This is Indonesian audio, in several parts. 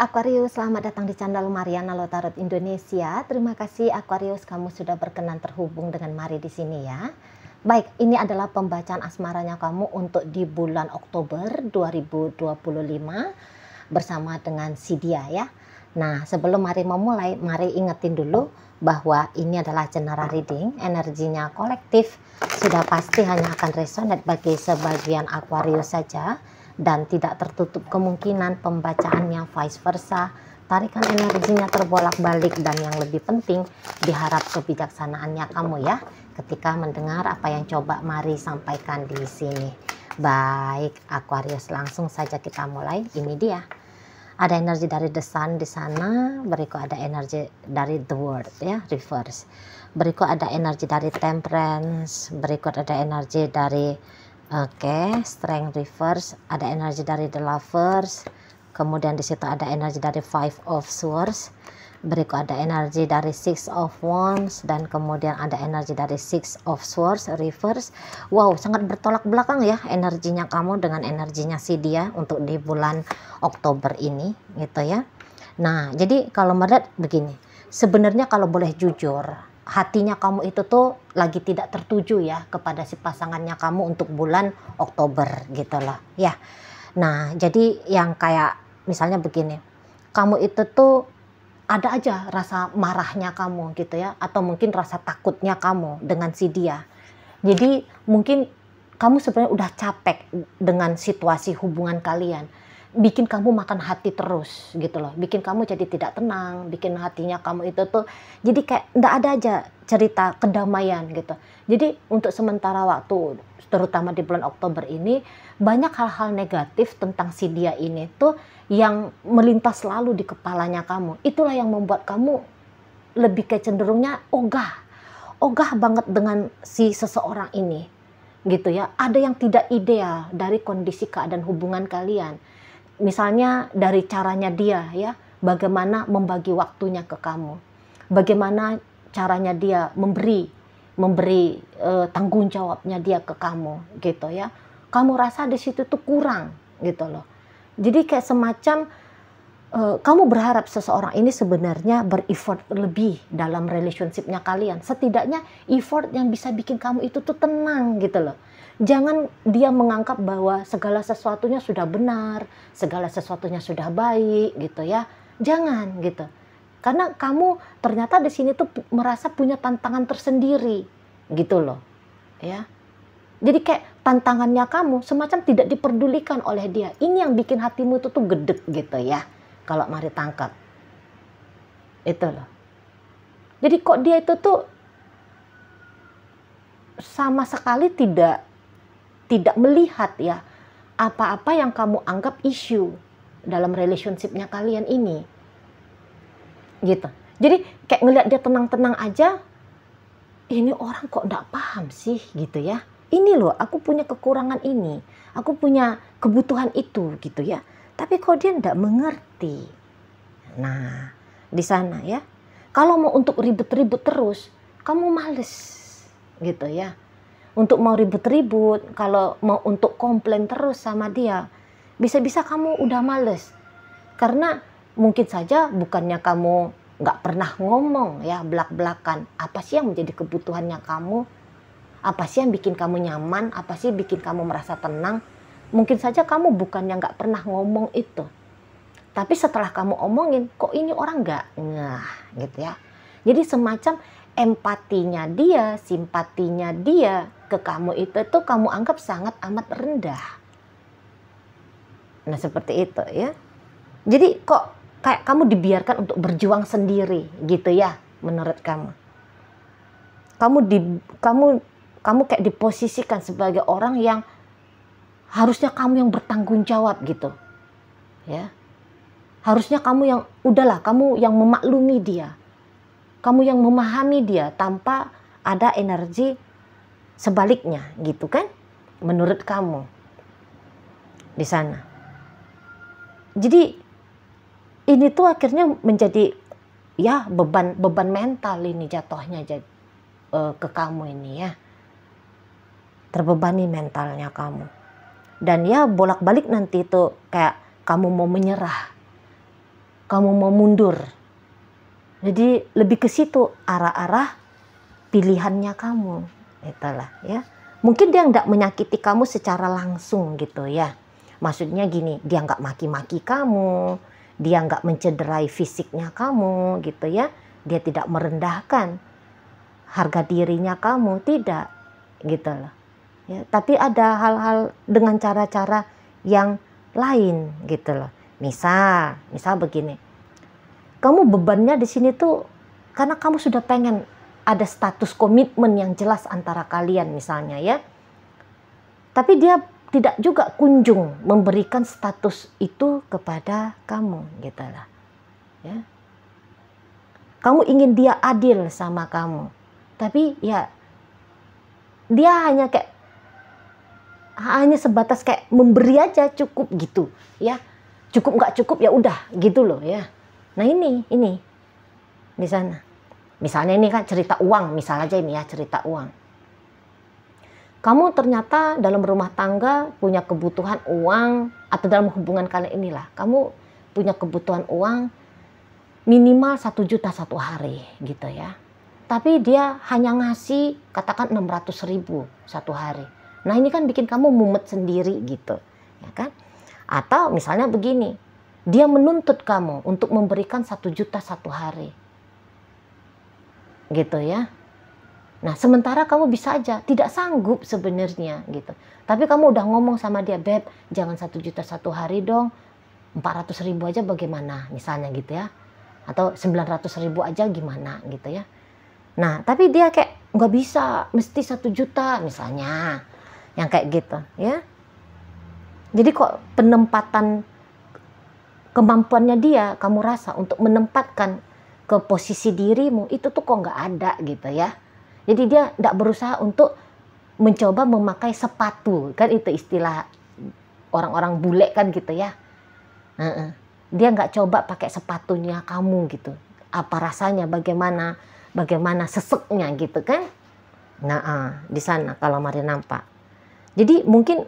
Aquarius, selamat datang di channel Mariana Lotarot Indonesia. Terima kasih Aquarius, kamu sudah berkenan terhubung dengan Mari di sini ya. Baik, ini adalah pembacaan asmaranya kamu untuk di bulan Oktober 2025 bersama dengan si dia ya. Nah, sebelum Mari memulai, Mari ingetin dulu bahwa ini adalah general reading, energinya kolektif, sudah pasti hanya akan resonate bagi sebagian Aquarius saja. Dan tidak tertutup kemungkinan pembacaannya vice versa, tarikan energinya terbolak-balik, dan yang lebih penting diharap kebijaksanaannya kamu ya ketika mendengar apa yang coba Mari sampaikan di sini. Baik Aquarius, langsung saja kita mulai. Ini dia. Ada energi dari the sun di sana, berikut ada energi dari the world ya, reverse. Berikut ada energi dari temperance, berikut ada energi dari strength reverse, ada energi dari the lovers, kemudian di situ ada energi dari five of swords, berikut ada energi dari six of wands, dan kemudian ada energi dari six of swords reverse. Wow, sangat bertolak belakang ya energinya kamu dengan energinya si dia untuk di bulan Oktober ini gitu ya. Nah, jadi kalau melihat begini, sebenarnya kalau boleh jujur, hatinya kamu itu tuh lagi tidak tertuju ya kepada si pasangannya kamu untuk bulan Oktober gitu loh ya. Nah, jadi yang kayak misalnya begini, kamu itu tuh ada aja rasa marahnya kamu gitu ya, atau mungkin rasa takutnya kamu dengan si dia. Jadi mungkin kamu sebenarnya udah capek dengan situasi hubungan kalian, bikin kamu makan hati terus gitu loh, bikin kamu jadi tidak tenang, bikin hatinya kamu itu tuh jadi kayak ndak ada aja cerita kedamaian gitu. Jadi untuk sementara waktu, terutama di bulan Oktober ini, banyak hal-hal negatif tentang si dia ini tuh yang melintas selalu di kepalanya kamu. Itulah yang membuat kamu lebih kecenderungnya ogah banget dengan si seseorang ini gitu ya. Ada yang tidak ideal dari kondisi keadaan hubungan kalian. Misalnya dari caranya dia ya, bagaimana membagi waktunya ke kamu, bagaimana caranya dia memberi tanggung jawabnya dia ke kamu gitu ya. Kamu rasa di situ tuh kurang gitu loh. Jadi kayak semacam kamu berharap seseorang ini sebenarnya ber-effort lebih dalam relationship-nya kalian. Setidaknya effort yang bisa bikin kamu itu tuh tenang gitu loh. Jangan dia menganggap bahwa segala sesuatunya sudah benar, segala sesuatunya sudah baik gitu ya. Jangan gitu. Karena kamu ternyata di sini tuh merasa punya tantangan tersendiri gitu loh. Ya. Jadi kayak tantangannya kamu semacam tidak diperdulikan oleh dia. Ini yang bikin hatimu itu tuh gedek gitu ya. Kalau Mari tangkap. Itu loh. Jadi kok dia itu tuh sama sekali tidak melihat ya apa-apa yang kamu anggap isu dalam relationship-nya kalian ini gitu. Jadi kayak ngeliat dia tenang-tenang aja, ini orang kok nggak paham sih gitu ya. Ini loh, aku punya kekurangan ini, aku punya kebutuhan itu gitu ya, tapi kok dia nggak mengerti. Nah di sana ya, kalau mau untuk ribut-ribut terus kamu males gitu ya. Untuk mau ribut-ribut, kalau mau untuk komplain terus sama dia, bisa-bisa kamu udah males. Karena mungkin saja bukannya kamu nggak pernah ngomong ya belak-belakan, apa sih yang menjadi kebutuhannya kamu, apa sih yang bikin kamu nyaman, apa sih bikin kamu merasa tenang. Mungkin saja kamu bukannya nggak pernah ngomong itu, tapi setelah kamu omongin, kok ini orang nggak ngeh gitu ya. Jadi semacam empatinya dia, simpatinya dia ke kamu itu tuh kamu anggap sangat amat rendah. Nah seperti itu ya. Jadi kok kayak kamu dibiarkan untuk berjuang sendiri gitu ya menurut kamu. Kamu kayak diposisikan sebagai orang yang harusnya kamu yang bertanggung jawab gitu. Ya. Harusnya kamu yang udahlah, kamu yang memaklumi dia. Kamu yang memahami dia tanpa ada energi sebaliknya gitu kan, menurut kamu di sana. Jadi ini tuh akhirnya menjadi ya beban mental ini jatuhnya ke kamu ini ya, terbebani mentalnya kamu. Dan ya bolak-balik nanti tuh kayak kamu mau menyerah kamu mau mundur. Jadi lebih ke situ arah-arah pilihannya kamu, itulah ya. Mungkin dia nggak menyakiti kamu secara langsung gitu ya. Maksudnya gini, dia nggak maki-maki kamu, dia nggak mencederai fisiknya kamu gitu ya. Dia tidak merendahkan harga dirinya kamu, tidak gitu loh. Ya, tapi ada hal-hal dengan cara-cara yang lain gitu loh. Misal begini, kamu bebannya di sini tuh karena kamu sudah pengen ada status komitmen yang jelas antara kalian misalnya ya. Tapi dia tidak juga kunjung memberikan status itu kepada kamu gitu lah. Ya. Kamu ingin dia adil sama kamu. Tapi ya dia hanya sebatas kayak memberi aja, cukup gitu ya. Cukup nggak cukup ya udah gitu loh ya. Nah ini di sana. Misalnya ini kan cerita uang, misal aja ini ya cerita uang. Kamu ternyata dalam rumah tangga punya kebutuhan uang, atau dalam hubungan kalian inilah, kamu punya kebutuhan uang minimal 1 juta satu hari gitu ya. Tapi dia hanya ngasih katakan 600.000 satu hari. Nah ini kan bikin kamu mumet sendiri gitu ya kan. Atau misalnya begini, dia menuntut kamu untuk memberikan 1 juta satu hari. Gitu ya. Nah, sementara kamu bisa aja tidak sanggup sebenarnya gitu. Tapi kamu udah ngomong sama dia, "Beb, jangan 1 juta satu hari dong. 400.000 aja bagaimana?" Misalnya gitu ya. Atau 900.000 aja gimana gitu ya. Nah, tapi dia kayak nggak bisa, mesti 1 juta misalnya. Yang kayak gitu ya. Jadi kok penempatan kemampuannya dia, kamu rasa untuk menempatkan ke posisi dirimu itu tuh kok nggak ada gitu ya. Jadi dia nggak berusaha untuk mencoba memakai sepatu, kan itu istilah orang-orang bule kan gitu ya. Dia nggak coba pakai sepatunya kamu gitu. Apa rasanya, bagaimana seseknya gitu kan. Nah di sana kalau Mari nampak. Jadi mungkin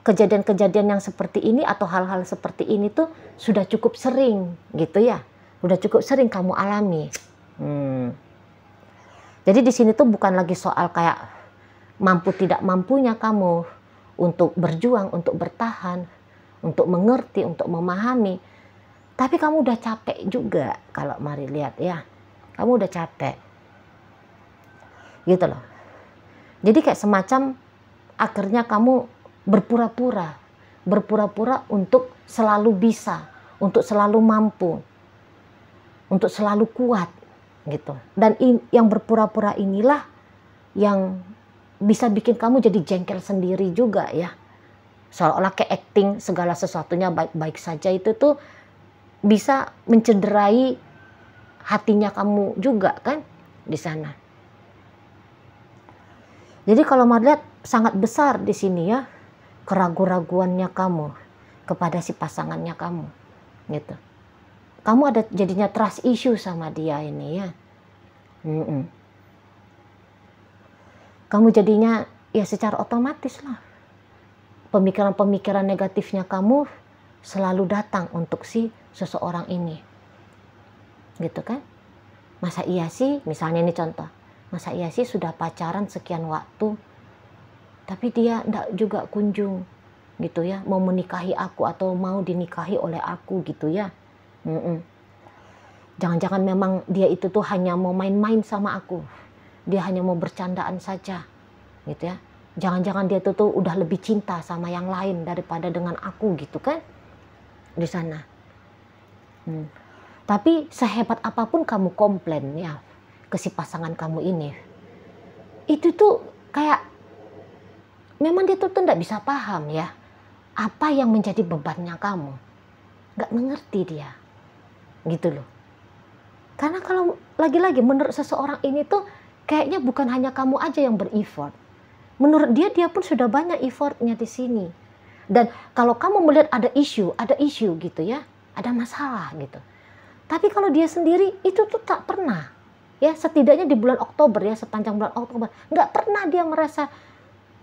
kejadian-kejadian yang seperti ini atau hal-hal seperti ini tuh sudah cukup sering gitu ya. Udah cukup sering kamu alami. Jadi di sini tuh bukan lagi soal kayak mampu tidak mampunya kamu untuk berjuang, untuk bertahan, untuk mengerti, untuk memahami. Tapi kamu udah capek juga kalau Mari lihat ya. Kamu udah capek. Gitu loh. Jadi kayak semacam akhirnya kamu berpura-pura untuk selalu bisa, untuk selalu mampu, untuk selalu kuat gitu. Dan yang berpura-pura inilah yang bisa bikin kamu jadi jengkel sendiri juga ya. Seolah-olah kayak acting segala sesuatunya baik-baik saja, itu tuh bisa mencederai hatinya kamu juga kan di sana. Jadi kalau mau lihat sangat besar di sini ya keraguan-raguannya kamu kepada si pasangannya kamu gitu. Kamu ada jadinya trust issue sama dia ini ya. Kamu jadinya ya secara otomatis lah pemikiran-pemikiran negatifnya kamu selalu datang untuk si seseorang ini gitu kan. Masa iya sih, misalnya ini contoh, masa iya sih sudah pacaran sekian waktu tapi dia enggak juga kunjung gitu ya mau menikahi aku atau mau dinikahi oleh aku gitu ya. Jangan-jangan memang dia itu tuh hanya mau main-main sama aku, dia hanya mau bercandaan saja gitu ya. Jangan-jangan dia itu tuh udah lebih cinta sama yang lain daripada dengan aku gitu kan di sana. Tapi sehebat apapun kamu komplain ya ke si pasangan kamu ini, itu tuh kayak memang dia tuh nggak bisa paham ya apa yang menjadi bebannya kamu, nggak mengerti dia gitu loh. Karena kalau lagi-lagi menurut seseorang ini tuh kayaknya bukan hanya kamu aja yang ber-effort. Menurut dia pun sudah banyak effortnya di sini. Dan kalau kamu melihat ada isu gitu ya, ada masalah gitu. Tapi kalau dia sendiri itu tuh tak pernah ya, setidaknya di bulan Oktober ya, sepanjang bulan Oktober nggak pernah dia merasa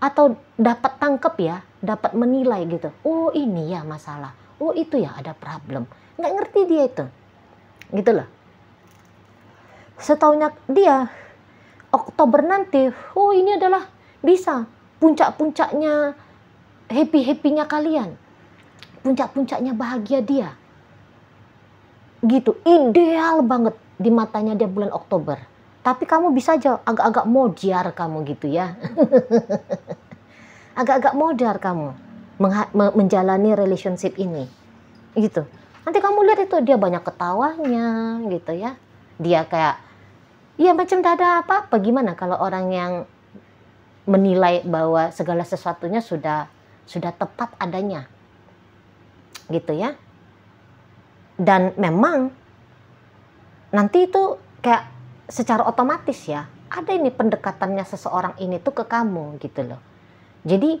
atau dapat tangkep ya, dapat menilai gitu. Oh ini ya masalah, oh itu ya ada problem. Nggak ngerti dia itu. gitu loh. Setaunya dia Oktober nanti, oh ini adalah bisa puncak-puncaknya happy-happynya kalian, puncak-puncaknya bahagia dia, gitu, ideal banget di matanya dia bulan Oktober. Tapi kamu bisa aja agak-agak modar kamu gitu ya. Agak-agak modar kamu menjalani relationship ini gitu. Nanti kamu lihat itu dia banyak ketawanya gitu ya. Dia kayak ya macam tidak ada apa-apa. Gimana kalau orang yang menilai bahwa segala sesuatunya sudah tepat adanya gitu ya. Dan memang nanti itu kayak secara otomatis ya, ada ini pendekatannya seseorang ini tuh ke kamu gitu loh. Jadi,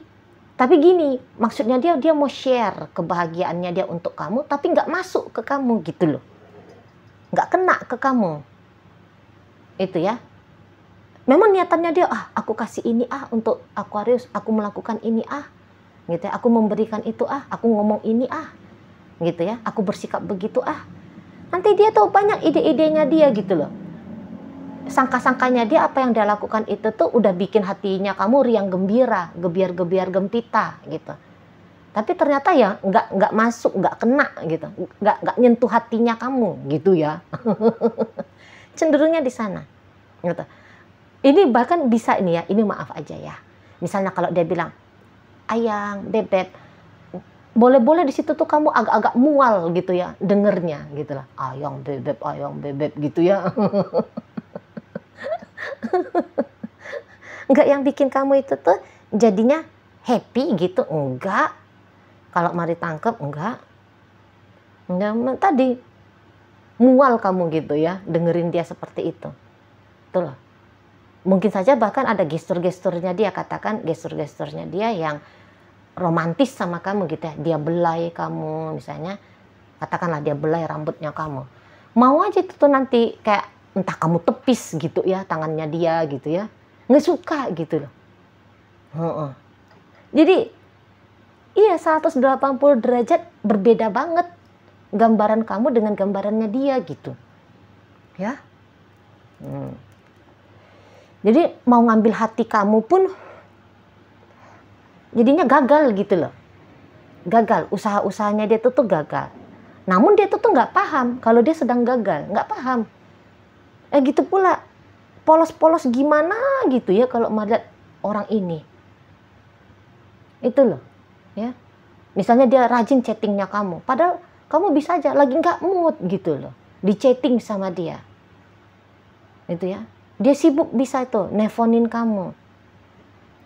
tapi gini, maksudnya dia mau share kebahagiaannya dia untuk kamu, tapi nggak masuk ke kamu gitu loh. Nggak kena ke kamu. Itu ya. Memang niatannya dia, aku kasih ini untuk Aquarius, aku melakukan ini gitu ya, aku memberikan itu aku ngomong ini gitu ya, aku bersikap begitu nanti dia tuh banyak ide-idenya dia gitu loh. Sangka-sangkanya dia apa yang dia lakukan itu tuh udah bikin hatinya kamu riang gembira, gebiar-gebiar gempita gitu. Tapi ternyata ya nggak masuk, nggak kena gitu, nggak nyentuh hatinya kamu gitu ya. Cenderungnya di sana gitu. Ini bahkan bisa ini ya, ini maaf aja ya. Misalnya kalau dia bilang, ayang, bebek, boleh-boleh di situ tuh kamu agak-agak mual gitu ya, dengernya gitu lah. Ayang bebek gitu ya. Enggak yang bikin kamu itu tuh jadinya happy gitu, enggak. Kalau mari tangkep, enggak. Tadi mual kamu gitu ya, dengerin dia seperti itu. Itulah. Mungkin saja bahkan ada gestur-gesturnya dia, katakan gestur-gesturnya dia yang romantis sama kamu gitu ya. Dia belai kamu misalnya, katakanlah dia belai rambutnya kamu. Mau aja itu tuh nanti kayak entah kamu tepis gitu ya tangannya dia gitu ya. Nggak suka gitu loh. Jadi iya 180 derajat berbeda banget gambaran kamu dengan gambarannya dia gitu. Ya. Jadi mau ngambil hati kamu pun jadinya gagal gitu loh. Gagal, usaha-usahanya dia tuh gagal. Namun dia tuh nggak paham kalau dia sedang gagal, nggak paham. Gitu pula polos-polos gimana gitu ya kalau melihat orang ini. Itu loh, ya. Misalnya dia rajin chattingnya kamu, padahal kamu bisa aja lagi nggak mood gitu loh, di chatting sama dia. Itu ya. Dia sibuk bisa itu nelfonin kamu.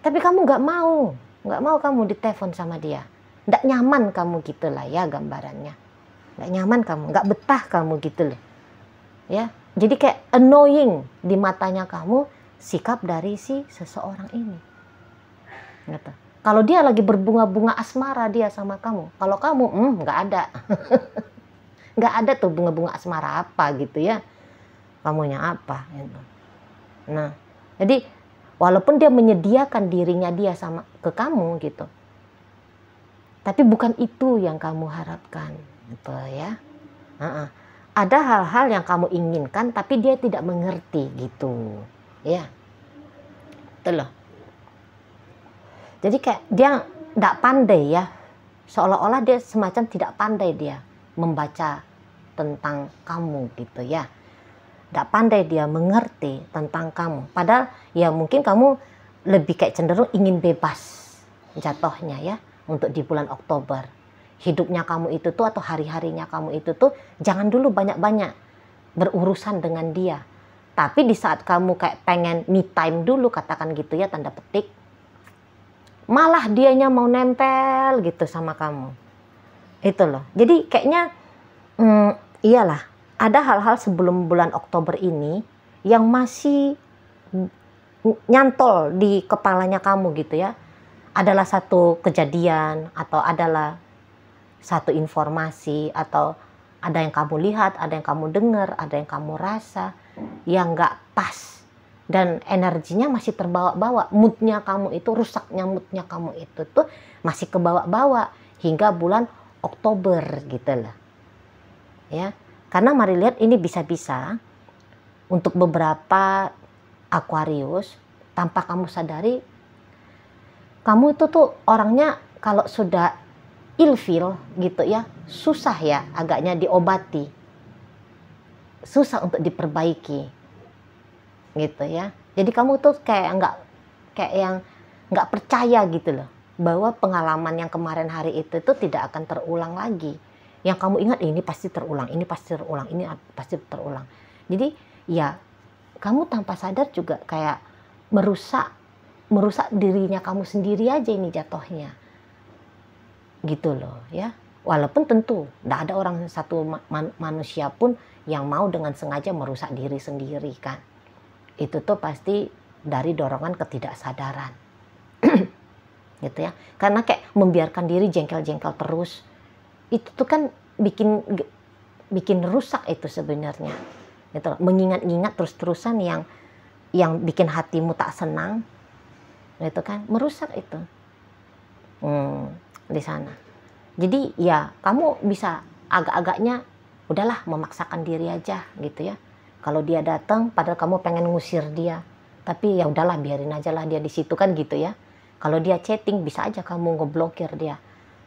Tapi kamu nggak mau kamu ditelepon sama dia. Nggak nyaman kamu gitu lah ya gambarannya. Nggak nyaman kamu, nggak betah kamu gitu loh. Ya, jadi kayak annoying di matanya kamu sikap dari si seseorang ini. Gitu. Kalau dia lagi berbunga-bunga asmara dia sama kamu, kalau kamu nggak ada. Nggak ada tuh bunga-bunga asmara apa gitu ya. Kamunya apa gitu. Nah, jadi walaupun dia menyediakan dirinya dia sama ke kamu gitu, tapi bukan itu yang kamu harapkan, gitu ya. Ada hal-hal yang kamu inginkan, tapi dia tidak mengerti gitu, ya. Itu loh. Jadi kayak dia tidak pandai ya, seolah-olah dia semacam tidak pandai dia membaca tentang kamu gitu ya. Tidak pandai dia mengerti tentang kamu. Padahal ya mungkin kamu lebih kayak cenderung ingin bebas jatuhnya ya untuk di bulan Oktober. Hidupnya kamu itu tuh atau hari-harinya kamu itu tuh jangan dulu banyak-banyak berurusan dengan dia. Tapi di saat kamu kayak pengen me time dulu, katakan gitu ya, tanda petik, malah dianya mau nempel gitu sama kamu. Itu loh. Jadi kayaknya iyalah. Ada hal-hal sebelum bulan Oktober ini yang masih nyantol di kepalanya kamu gitu ya. Adalah satu kejadian atau adalah satu informasi atau ada yang kamu lihat, ada yang kamu dengar, ada yang kamu rasa yang nggak pas. Dan energinya masih terbawa-bawa. Moodnya kamu itu, rusaknya moodnya kamu itu tuh masih kebawa-bawa hingga bulan Oktober gitu lah. Ya. Karena mari lihat, ini bisa-bisa untuk beberapa Aquarius, tanpa kamu sadari, kamu itu tuh orangnya kalau sudah ilfil gitu ya, susah ya agaknya diobati, susah untuk diperbaiki gitu ya. Jadi kamu tuh kayak yang nggak percaya gitu loh, bahwa pengalaman yang kemarin hari itu tidak akan terulang lagi. Yang kamu ingat, ini pasti terulang, ini pasti terulang, ini pasti terulang. Jadi ya kamu tanpa sadar juga kayak merusak dirinya kamu sendiri aja ini jatuhnya. Gitu loh ya. Walaupun tentu tidak ada orang satu manusia pun yang mau dengan sengaja merusak diri sendiri kan. Itu tuh pasti dari dorongan ketidaksadaran. Gitu ya. Karena kayak membiarkan diri jengkel-jengkel terus, itu tuh kan bikin rusak itu sebenarnya. Gitu. Mengingat-ingat terus-terusan yang bikin hatimu tak senang, itu kan merusak itu di sana. Jadi ya kamu bisa agak-agaknya udahlah memaksakan diri aja gitu ya. Kalau dia datang padahal kamu pengen ngusir dia, tapi ya udahlah biarin aja lah dia di situ kan gitu ya. Kalau dia chatting bisa aja kamu ngeblokir dia.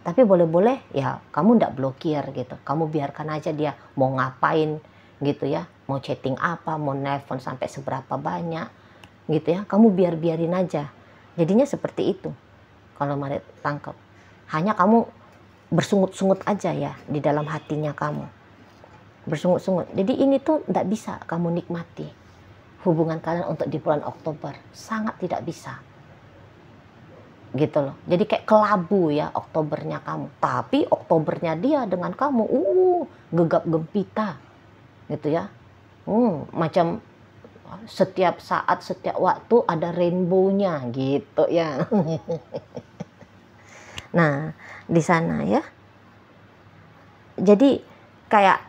Tapi boleh-boleh ya kamu ndak blokir gitu. Kamu biarkan aja dia mau ngapain gitu ya. Mau chatting apa, mau nelfon sampai seberapa banyak gitu ya. Kamu biarin aja. Jadinya seperti itu. Kalau mari tangkap. Hanya kamu bersungut-sungut aja ya di dalam hatinya kamu. Bersungut-sungut. Jadi ini tuh ndak bisa kamu nikmati. Hubungan kalian untuk di bulan Oktober. Sangat tidak bisa. Gitu loh. Jadi kayak kelabu ya Oktobernya kamu. Tapi Oktobernya dia dengan kamu, gegap gempita. Gitu ya. Macam setiap saat, setiap waktu ada rainbow-nya gitu ya. Nah, di sana ya. Jadi kayak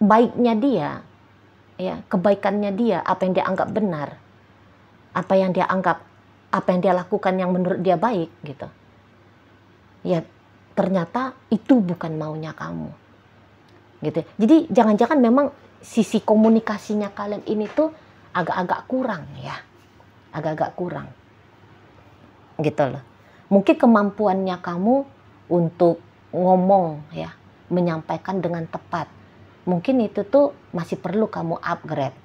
baiknya dia, ya, kebaikannya dia, apa yang dia anggap benar, apa yang dia lakukan yang menurut dia baik gitu. Ya, ternyata itu bukan maunya kamu. Gitu. Jadi jangan-jangan memang sisi komunikasinya kalian ini tuh agak-agak kurang ya. Agak-agak kurang. Gitu loh. Mungkin kemampuannya kamu untuk ngomong ya, menyampaikan dengan tepat. Mungkin itu tuh masih perlu kamu upgrade.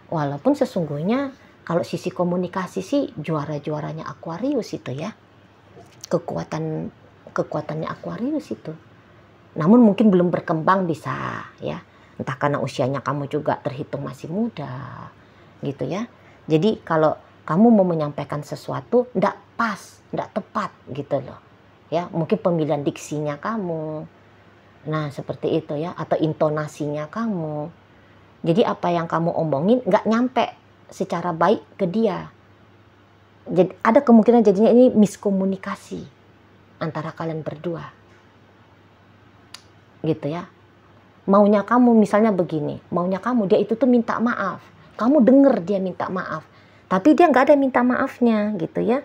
Walaupun sesungguhnya kalau sisi komunikasi sih juara-juaranya Aquarius itu ya. Kekuatannya Aquarius itu. Namun mungkin belum berkembang bisa ya. Entah karena usianya kamu juga terhitung masih muda gitu ya. Jadi kalau kamu mau menyampaikan sesuatu ndak pas, ndak tepat gitu loh. Ya, mungkin pemilihan diksinya kamu. Nah, seperti itu ya, atau intonasinya kamu. Jadi apa yang kamu omongin nggak nyampe secara baik ke dia. Jadi ada kemungkinan jadinya ini miskomunikasi antara kalian berdua. Gitu ya. Maunya kamu misalnya begini, maunya kamu dia itu tuh minta maaf. Kamu denger dia minta maaf. Tapi dia nggak ada minta maafnya gitu ya.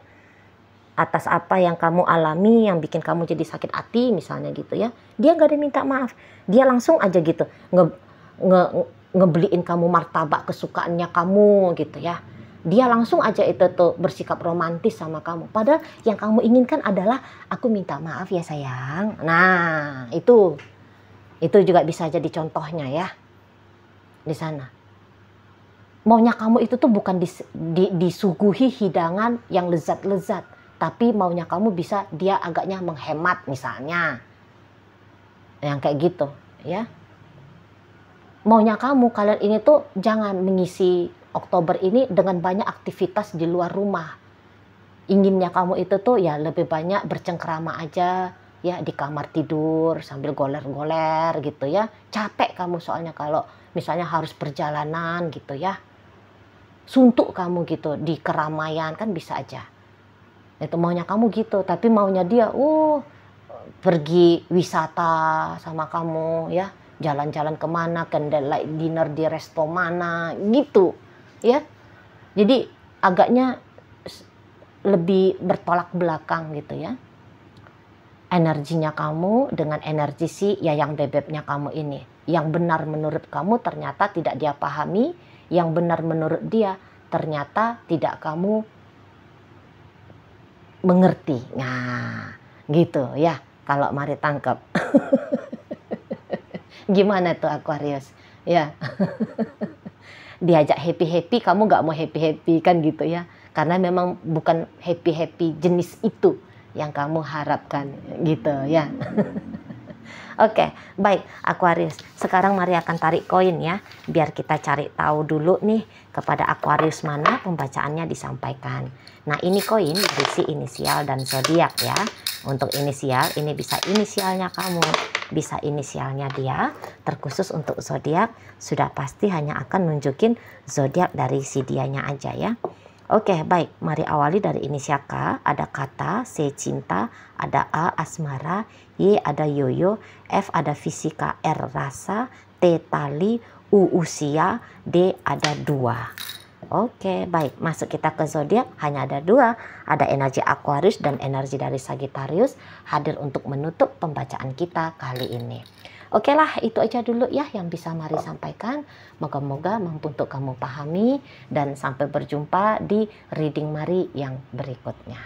Atas apa yang kamu alami yang bikin kamu jadi sakit hati misalnya gitu ya. Dia nggak ada minta maaf. Dia langsung aja gitu ngebeliin kamu martabak kesukaannya kamu gitu ya. Dia langsung aja itu tuh bersikap romantis sama kamu. Padahal yang kamu inginkan adalah aku minta maaf ya sayang. Nah, itu juga bisa jadi contohnya ya. Di sana. Maunya kamu itu tuh bukan disuguhi hidangan yang lezat-lezat, tapi maunya kamu bisa dia agaknya menghemat misalnya. Yang kayak gitu, ya. Maunya kalian ini tuh jangan mengisi Oktober ini dengan banyak aktivitas di luar rumah. Inginnya kamu itu tuh ya lebih banyak bercengkrama aja ya di kamar tidur sambil goler-goler gitu ya. Capek kamu soalnya kalau misalnya harus perjalanan gitu ya. Suntuk kamu gitu di keramaian kan bisa aja. Itu maunya kamu gitu, tapi maunya dia pergi wisata sama kamu ya, jalan-jalan kemana, candlelight dinner di resto mana gitu ya. Jadi agaknya lebih bertolak belakang gitu ya. energinya kamu dengan energi si Yayang Bebeknya kamu ini. Yang benar menurut kamu ternyata tidak dia pahami, yang benar menurut dia ternyata tidak kamu mengerti. Nah, gitu ya kalau mari tangkap. Gimana tuh Aquarius? Ya. Diajak happy-happy, kamu nggak mau happy-happy kan gitu ya. Karena memang bukan happy-happy jenis itu yang kamu harapkan gitu ya. Oke, baik Aquarius. Sekarang mari akan tarik koin ya. Biar kita cari tahu dulu nih kepada Aquarius mana pembacaannya disampaikan. Nah ini koin berisi inisial dan zodiak ya. Untuk inisial ini bisa inisialnya kamu, bisa inisialnya dia. Terkhusus untuk zodiak sudah pasti hanya akan nunjukin zodiak dari si dianya aja ya. Oke, baik. Mari awali dari inisial K. Ada kata, C cinta, ada A asmara, Y ada yoyo, F ada fisika, R rasa, T tali, U usia, D ada 2. Oke, baik. Masuk kita ke zodiak, hanya ada 2. Ada energi Aquarius dan energi dari Sagittarius hadir untuk menutup pembacaan kita kali ini. Oke lah, itu aja dulu ya yang bisa mari sampaikan. Moga-moga mampu untuk kamu pahami dan sampai berjumpa di reading Mari yang berikutnya.